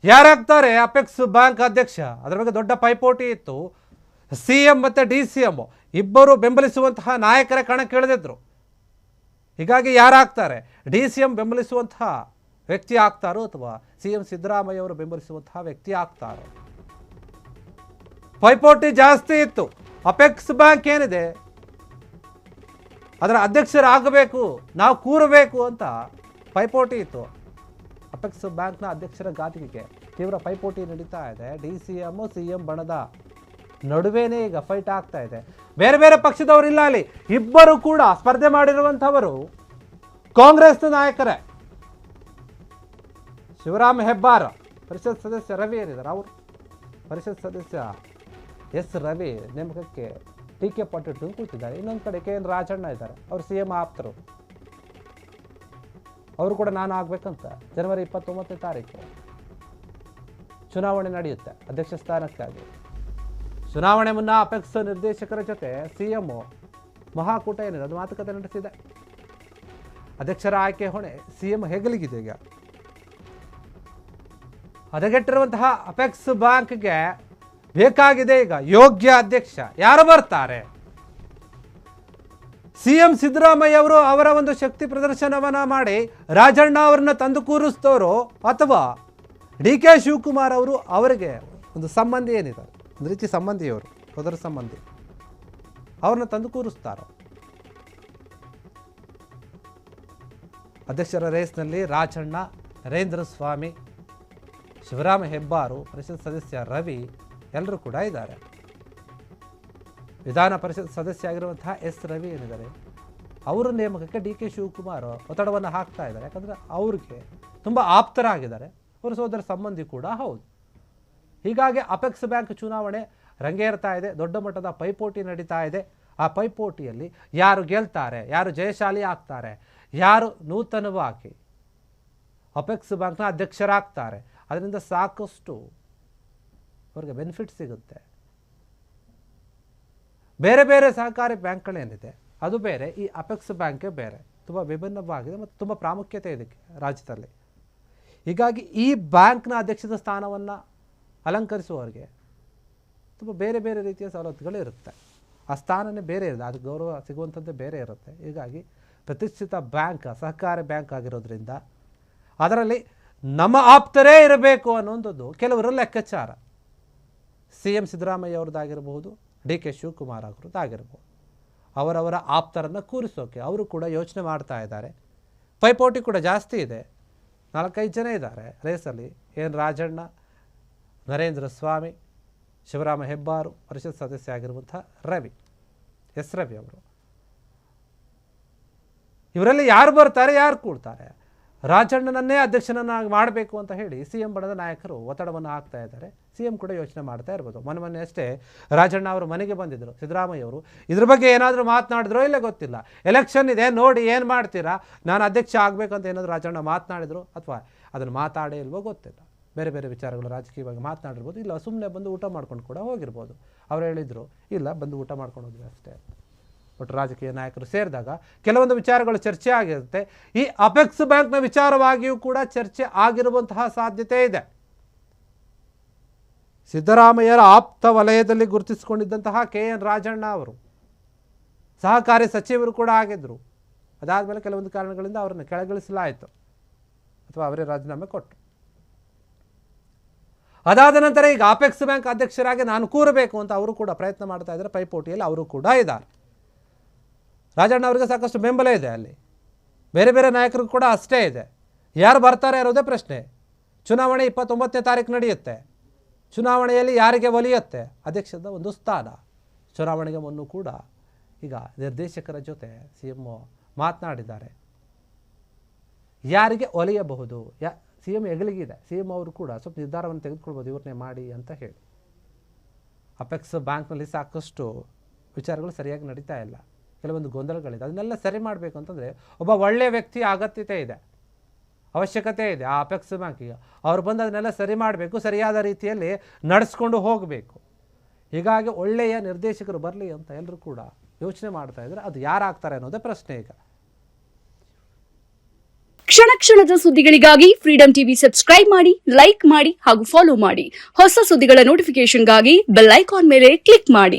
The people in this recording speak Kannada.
ಯಾರಾಗ್ತಾರೆ ಅಪೆಕ್ಸ್ ಬ್ಯಾಂಕ್ ಅಧ್ಯಕ್ಷ? ಅದರ ಬಗ್ಗೆ ದೊಡ್ಡ ಪೈಪೋಟಿ ಇತ್ತು. ಸಿಎಂ ಮತ್ತು DCM ಇಬ್ಬರು ಬೆಂಬಲಿಸುವಂತಹ ನಾಯಕರ ಕಣಕ್ಕಿಳಿದಿದ್ರು. ಹೀಗಾಗಿ ಯಾರಾಗ್ತಾರೆ? DCM ಬೆಂಬಲಿಸುವಂತಹ ವ್ಯಕ್ತಿ ಆಗ್ತಾರೋ ಅಥವಾ CM ಸಿದ್ದರಾಮಯ್ಯ ಅವರು ಬೆಂಬಲಿಸುವಂತಹ ವ್ಯಕ್ತಿ ಆಗ್ತಾರೋ? ಪೈಪೋಟಿ ಜಾಸ್ತಿ ಇತ್ತು. ಅಪೆಕ್ಸ್ ಬ್ಯಾಂಕ್ ಏನಿದೆ ಅದರ ಅಧ್ಯಕ್ಷರಾಗಬೇಕು, ನಾವು ಕೂರಬೇಕು ಅಂತ ಪೈಪೋಟಿ ಇತ್ತು. ಅಪೆಕ್ಸ್ ಬ್ಯಾಂಕ್ನ ಅಧ್ಯಕ್ಷರ ಗಾದಿಗೆ ತೀವ್ರ ಪೈಪೋಟಿ ನಡೀತಾ ಇದೆ. DCM CM ಬಣದ ನಡುವೆನೇ ಈಗ ಫೈಟ್ ಆಗ್ತಾ ಇದೆ. ಬೇರೆ ಬೇರೆ ಪಕ್ಷದವರು ಇಲ್ಲ, ಅಲ್ಲಿ ಇಬ್ಬರು ಕೂಡ ಸ್ಪರ್ಧೆ ಮಾಡಿರುವಂಥವರು ಕಾಂಗ್ರೆಸ್ನ ನಾಯಕರೇ. ಶಿವರಾಮ್ ಹೆಬ್ಬಾರ್ ಪರಿಷತ್ ಸದಸ್ಯ ರವಿ ಏನಿದ್ದಾರೆ, ಅವರು ಪರಿಷತ್ ಸದಸ್ಯ ಎಸ್ ರವಿ ನೇಮಕಕ್ಕೆ ಟೀಕೆ ಪಟ್ಟಿಟ್ಟು ಕೂತಿದ್ದಾರೆ. ಇನ್ನೊಂದು ಕಡೆ KN ರಾಜಣ್ಣ ಇದ್ದಾರೆ, ಅವರು CM ಆಪ್ತರು. ಅವರು ಕೂಡ ನಾನು ಆಗಬೇಕಂತ ಜನವರಿ 29ನೇ ತಾರೀಕು ಚುನಾವಣೆ ನಡೆಯುತ್ತೆ ಅಧ್ಯಕ್ಷ ಸ್ಥಾನಕ್ಕಾಗಿ. ಚುನಾವಣೆ ಮುನ್ನ ಅಪೆಕ್ಸ್ ನಿರ್ದೇಶಕರ ಜೊತೆ CM ಮಹಾಕೂಟ ಏನಿದೆ ಅದು ಮಾತುಕತೆ ನಡೆಸಿದೆ. ಅಧ್ಯಕ್ಷರ ಆಯ್ಕೆ ಹೊಣೆ CM ಹೆಗಲಿಗಿದೆ. ಈಗ ಹದಗೆಟ್ಟಿರುವಂತಹ ಅಪೆಕ್ಸ್ ಬ್ಯಾಂಕ್ಗೆ ಬೇಕಾಗಿದೆ ಈಗ ಯೋಗ್ಯ ಅಧ್ಯಕ್ಷ. ಯಾರು ಬರ್ತಾರೆ? CM ಸಿದ್ದರಾಮಯ್ಯ ಅವರು ಅವರ ಒಂದು ಶಕ್ತಿ ಪ್ರದರ್ಶನವನ್ನ ಮಾಡಿ ರಾಜಣ್ಣ ಅವರನ್ನ ತಂದು ಕೂರಿಸ್ತವರು, ಅಥವಾ DK ಶಿವಕುಮಾರ್ ಅವರು ಅವರಿಗೆ ಒಂದು ಸಂಬಂಧಿ ಏನಿದ್ದಾರೆ, ಒಂದು ರೀತಿ ಸಂಬಂಧಿಯವರು, ಸೋದರ ಸಂಬಂಧಿ, ಅವ್ರನ್ನ ತಂದು ಕೂರಿಸ್ತಾರೋ? ಅಧ್ಯಕ್ಷರ ರೇಸ್ನಲ್ಲಿ ರಾಜಣ್ಣ, ನರೇಂದ್ರ ಸ್ವಾಮಿ, ಶಿವರಾಮ ಹೆಬ್ಬಾರು, ಪರಿಷತ್ ಸದಸ್ಯ ರವಿ ಎಲ್ಲರೂ ಕೂಡ ಇದ್ದಾರೆ. ವಿಧಾನ ಪರಿಷತ್ ಸದಸ್ಯ ಆಗಿರುವಂತಹ ಎಸ್ ರವಿ ಏನಿದ್ದಾರೆ, ಅವರ ನೇಮಕಕ್ಕೆ DK ಶಿವಕುಮಾರ್ ಒತ್ತಡವನ್ನು ಹಾಕ್ತಾ ಇದ್ದಾರೆ. ಯಾಕಂದರೆ ಅವ್ರಿಗೆ ತುಂಬ ಆಪ್ತರಾಗಿದ್ದಾರೆ, ಅವರ ಸೋದರ ಸಂಬಂಧಿ ಕೂಡ ಹೌದು. ಹೀಗಾಗಿ ಅಪೆಕ್ಸ್ ಬ್ಯಾಂಕ್ ಚುನಾವಣೆ ರಂಗೇರ್ತಾ ಇದೆ. ದೊಡ್ಡ ಮಟ್ಟದ ಪೈಪೋಟಿ ನಡೀತಾ ಇದೆ. ಆ ಪೈಪೋಟಿಯಲ್ಲಿ ಯಾರು ಗೆಲ್ತಾರೆ, ಯಾರು ಜಯಶಾಲಿ ಆಗ್ತಾರೆ, ಯಾರು ನೂತನವಾಗಿ ಅಪೆಕ್ಸ್ ಬ್ಯಾಂಕ್ನ ಅಧ್ಯಕ್ಷರಾಗ್ತಾರೆ, ಅದರಿಂದ ಸಾಕಷ್ಟು ಅವ್ರಿಗೆ ಬೆನಿಫಿಟ್ ಸಿಗುತ್ತೆ. ಬೇರೆ ಬೇರೆ ಸಹಕಾರಿ ಬ್ಯಾಂಕ್ಗಳೇನಿದೆ ಅದು ಬೇರೆ, ಈ ಅಪೆಕ್ಸ್ ಬ್ಯಾಂಕೇ ಬೇರೆ, ತುಂಬ ವಿಭಿನ್ನವಾಗಿದೆ ಮತ್ತು ತುಂಬ ಪ್ರಾಮುಖ್ಯತೆ ಇದಕ್ಕೆ ರಾಜ್ಯದಲ್ಲಿ. ಹೀಗಾಗಿ ಈ ಬ್ಯಾಂಕ್ನ ಅಧ್ಯಕ್ಷದ ಸ್ಥಾನವನ್ನು ಅಲಂಕರಿಸುವವರಿಗೆ ತುಂಬ ಬೇರೆ ಬೇರೆ ರೀತಿಯ ಸವಲತ್ತುಗಳು ಇರುತ್ತೆ. ಆ ಸ್ಥಾನನೇ ಬೇರೆ ಇರುತ್ತೆ, ಅದು ಗೌರವ ಸಿಗುವಂಥದ್ದೇ ಬೇರೆ ಇರುತ್ತೆ. ಹೀಗಾಗಿ ಪ್ರತಿಷ್ಠಿತ ಬ್ಯಾಂಕ್ ಸಹಕಾರಿ ಬ್ಯಾಂಕ್ ಆಗಿರೋದ್ರಿಂದ ಅದರಲ್ಲಿ ನಮ್ಮ ಆಪ್ತರೇ ಇರಬೇಕು ಅನ್ನೋಂಥದ್ದು ಕೆಲವರ ಲೆಕ್ಕಾಚಾರ. CM ಸಿದ್ದರಾಮಯ್ಯ ಅವ್ರದ್ದಾಗಿರ್ಬೋದು, DK ಶಿವಕುಮಾರ್ ಅವ್ರದ್ದಾಗಿರ್ಬೋದು, ಅವರವರ ಆಪ್ತರನ್ನು ಕೂರಿಸೋಕೆ ಅವರು ಕೂಡ ಯೋಚನೆ ಮಾಡ್ತಾ ಇದ್ದಾರೆ. ಪೈಪೋಟಿ ಕೂಡ ಜಾಸ್ತಿ ಇದೆ. 4-5 ಜನ ಇದ್ದಾರೆ ರೇಸಲ್ಲಿ. KN ರಾಜಣ್ಣ, ನರೇಂದ್ರ ಸ್ವಾಮಿ, ಶಿವರಾಮ ಹೆಬ್ಬಾರು, ಪರಿಷತ್ ಸದಸ್ಯ ಆಗಿರುವಂಥ ರವಿ, ಎಸ್ ರವಿ ಅವರು. ಇವರಲ್ಲಿ ಯಾರು ಬರ್ತಾರೆ, ಯಾರು ಕೂಡ್ತಾರೆ? ರಾಜಣ್ಣನನ್ನೇ ಅಧ್ಯಕ್ಷನನ್ನಾಗಿ ಮಾಡಬೇಕು ಅಂತ ಹೇಳಿ CM ಬಣದ ನಾಯಕರು ಒತ್ತಡವನ್ನು ಹಾಕ್ತಾ ಇದ್ದಾರೆ. CM ಕೂಡ ಯೋಚನೆ ಮಾಡ್ತಾ ಇರ್ಬೋದು. ಮೊನ್ನೆ ಅಷ್ಟೇ ರಾಜಣ್ಣ ಅವರು ಮನೆಗೆ ಬಂದಿದ್ದರು ಸಿದ್ದರಾಮಯ್ಯ ಅವರು. ಇದ್ರ ಬಗ್ಗೆ ಏನಾದರೂ ಮಾತನಾಡಿದ್ರೋ ಇಲ್ಲ ಗೊತ್ತಿಲ್ಲ. ಎಲೆಕ್ಷನ್ ಇದೆ ನೋಡಿ ಏನು ಮಾಡ್ತೀರಾ, ನಾನು ಅಧ್ಯಕ್ಷ ಆಗಬೇಕಂತ ಏನಾದರೂ ರಾಜಣ್ಣ ಮಾತನಾಡಿದ್ರು ಅಥವಾ ಅದನ್ನು ಮಾತಾಡೇ ಇಲ್ವೋ ಗೊತ್ತಿಲ್ಲ. ಬೇರೆ ಬೇರೆ ವಿಚಾರಗಳು ರಾಜಕೀಯವಾಗಿ ಮಾತನಾಡಿರ್ಬೋದು, ಇಲ್ಲ ಸುಮ್ಮನೆ ಬಂದು ಊಟ ಮಾಡ್ಕೊಂಡು ಕೂಡ ಹೋಗಿರ್ಬೋದು. ಅವ್ರು ಹೇಳಿದರು ಇಲ್ಲ ಬಂದು ಊಟ ಮಾಡ್ಕೊಂಡು ಹೋದ್ವಿ ಅಷ್ಟೇ. ಒಟ್ಟು ರಾಜಕೀಯ ನಾಯಕರು ಸೇರಿದಾಗ ಕೆಲವೊಂದು ವಿಚಾರಗಳು ಚರ್ಚೆ ಆಗಿರುತ್ತೆ. ಈ ಅಪೆಕ್ಸ್ ಬ್ಯಾಂಕ್ನ ವಿಚಾರವಾಗಿಯೂ ಕೂಡ ಚರ್ಚೆ ಆಗಿರುವಂತಹ ಸಾಧ್ಯತೆ ಇದೆ. ಸಿದ್ದರಾಮಯ್ಯರ ಆಪ್ತ ವಲಯದಲ್ಲಿ ಗುರುತಿಸಿಕೊಂಡಿದ್ದಂತಹ KN ರಾಜಣ್ಣ ಅವರು ಸಹಕಾರಿ ಸಚಿವರು ಕೂಡ ಆಗಿದ್ದರು. ಅದಾದಮೇಲೆ ಕೆಲವೊಂದು ಕಾರಣಗಳಿಂದ ಅವರನ್ನು ಕೆಳಗಿಳಿಸಲಾಯಿತು ಅಥವಾ ಅವರೇ ರಾಜೀನಾಮೆ ಕೊಟ್ಟರು. ಅದಾದ ನಂತರ ಈಗ ಅಪೆಕ್ಸ್ ಬ್ಯಾಂಕ್ ಅಧ್ಯಕ್ಷರಾಗಿ ನಾನು ಕೂರಬೇಕು ಅಂತ ಅವರು ಕೂಡ ಪ್ರಯತ್ನ ಮಾಡ್ತಾ ಇದ್ದಾರೆ. ಪೈಪೋಟಿಯಲ್ಲಿ ಅವರು ಕೂಡ ಇದ್ದಾರೆ. ರಾಜಣ್ಣ ಅವರಿಗೆ ಸಾಕಷ್ಟು ಬೆಂಬಲ ಇದೆ ಅಲ್ಲಿ. ಬೇರೆ ಬೇರೆ ನಾಯಕರು ಕೂಡ ಅಷ್ಟೇ ಇದೆ. ಯಾರು ಬರ್ತಾರೆ ಇರೋದೇ ಪ್ರಶ್ನೆ. ಚುನಾವಣೆ 29ನೇ ತಾರೀಕು ನಡೆಯುತ್ತೆ. ಚುನಾವಣೆಯಲ್ಲಿ ಯಾರಿಗೆ ಒಲಿಯುತ್ತೆ ಅಧ್ಯಕ್ಷದ ಒಂದು ಸ್ಥಾನ? ಚುನಾವಣೆಗೆ ಮುನ್ನೂ ಕೂಡ ಈಗ ನಿರ್ದೇಶಕರ ಜೊತೆ CM ಮಾತನಾಡಿದ್ದಾರೆ. ಯಾರಿಗೆ ಒಲಿಯಬಹುದು, CM ಹೆಗಲಿಗಿದೆ. CM ಅವರು ಕೂಡ ಸ್ವಲ್ಪ ನಿರ್ಧಾರವನ್ನು ತೆಗೆದುಕೊಳ್ಬೋದು, ಇವ್ರನ್ನೇ ಮಾಡಿ ಅಂತ ಹೇಳಿ. ಅಪೆಕ್ಸ್ ಬ್ಯಾಂಕ್ನಲ್ಲಿ ಸಾಕಷ್ಟು ವಿಚಾರಗಳು ಸರಿಯಾಗಿ ನಡೀತಾ ಇಲ್ಲ, ಕೆಲವೊಂದು ಗೊಂದಲಗಳಿದೆ. ಅದನ್ನೆಲ್ಲ ಸರಿ ಮಾಡಬೇಕು ಅಂತಂದರೆ ಒಬ್ಬ ಒಳ್ಳೆಯ ವ್ಯಕ್ತಿ ಅಗತ್ಯತೆ ಇದೆ, ಅವಶ್ಯಕತೆ ಇದೆ ಆ ಅಪೆಕ್ಸ್ ಬ್ಯಾಂಕಿಗೆ. ಅವ್ರು ಬಂದು ಅದನ್ನೆಲ್ಲ ಸರಿ ಮಾಡಬೇಕು, ಸರಿಯಾದ ರೀತಿಯಲ್ಲಿ ನಡೆಸ್ಕೊಂಡು ಹೋಗಬೇಕು. ಹೀಗಾಗಿ ಒಳ್ಳೆಯ ನಿರ್ದೇಶಕರು ಬರಲಿ ಅಂತ ಎಲ್ಲರೂ ಕೂಡ ಯೋಚನೆ ಮಾಡ್ತಾ ಇದ್ದಾರೆ. ಅದು ಯಾರಾಗ್ತಾರೆ ಅನ್ನೋದೇ ಪ್ರಶ್ನೆ ಈಗ. ಕ್ಷಣ ಕ್ಷಣದ ಸುದ್ದಿಗಳಿಗಾಗಿ ಫ್ರೀಡಂ ಟಿವಿ ಸಬ್ಸ್ಕ್ರೈಬ್ ಮಾಡಿ, ಲೈಕ್ ಮಾಡಿ ಹಾಗೂ ಫಾಲೋ ಮಾಡಿ. ಹೊಸ ಸುದ್ದಿಗಳ ನೋಟಿಫಿಕೇಶನ್ಗಾಗಿ ಬೆಲ್ ಐಕಾನ್ ಮೇಲೆ ಕ್ಲಿಕ್ ಮಾಡಿ.